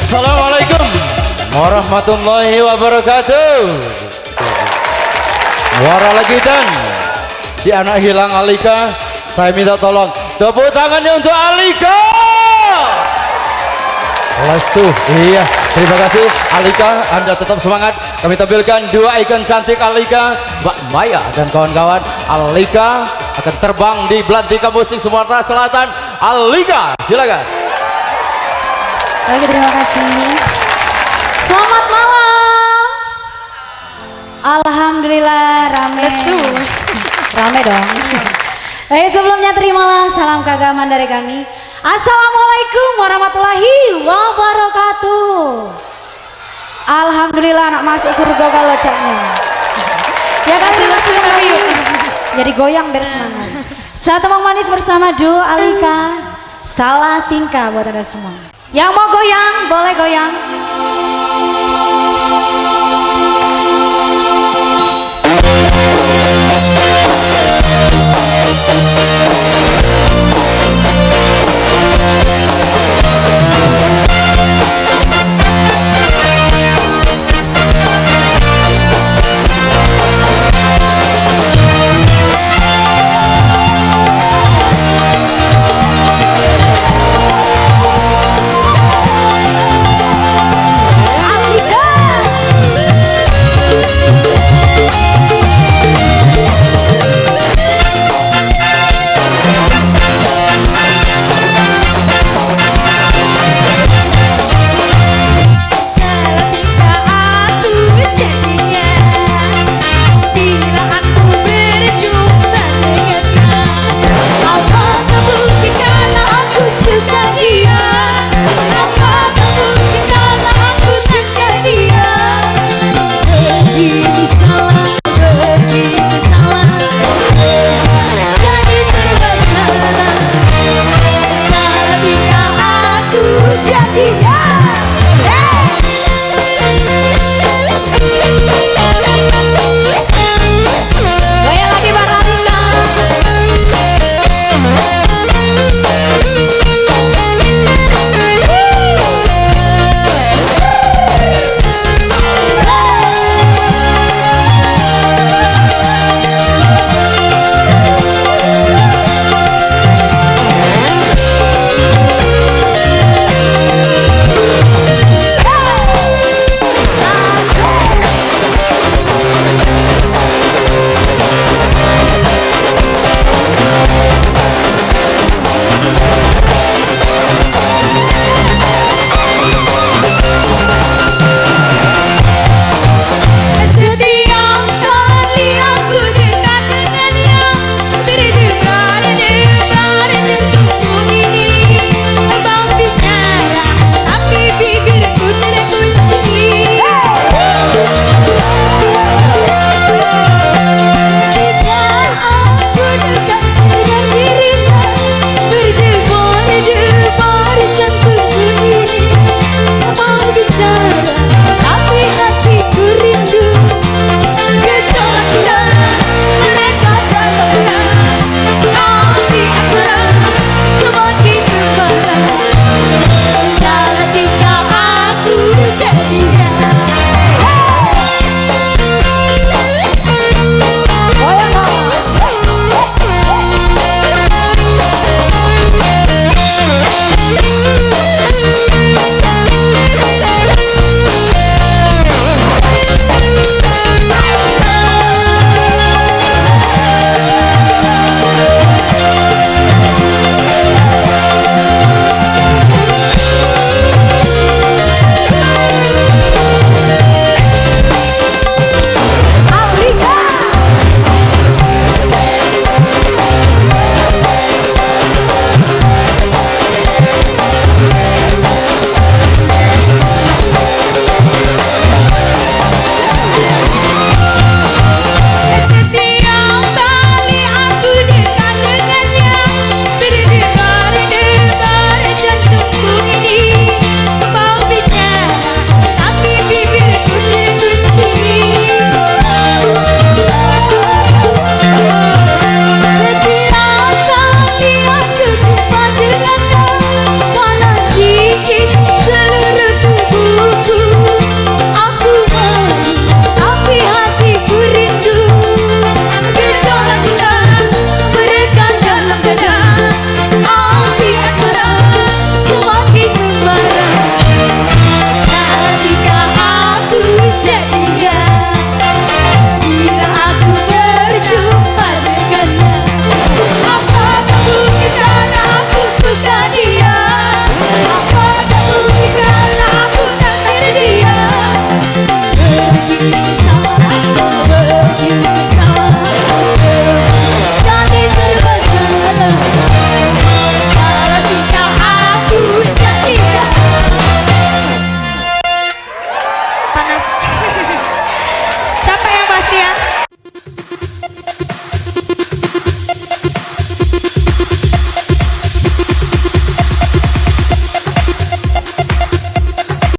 Assalamualaikum warahmatullahi wabarakatuh. Warahmatullahi. Si anak hilang Alika, saya minta tolong tepuk tangannya untuk Alika. Lesu, iya, terima kasih Alika, Anda tetap semangat. Kami tampilkan dua ikon cantik Alika, Mbak Maya dan kawan-kawan. Alika akan terbang di Belantika Musik Sumatera Selatan. Alika, silakan. Oke, terima kasih. Selamat malam. Alhamdulillah rame. Lesu. Rame dong. Sebelumnya terimalah salam keagamaan dari kami. Assalamualaikum warahmatullahi wabarakatuh. Alhamdulillah anak masuk surga kalau caknya. Ya kasih lesu tapi jadi goyang biar semangat. Satu tembang manis bersama duo Alika. Salah tingkah buat Anda semua. Yang mau goyang boleh goyang.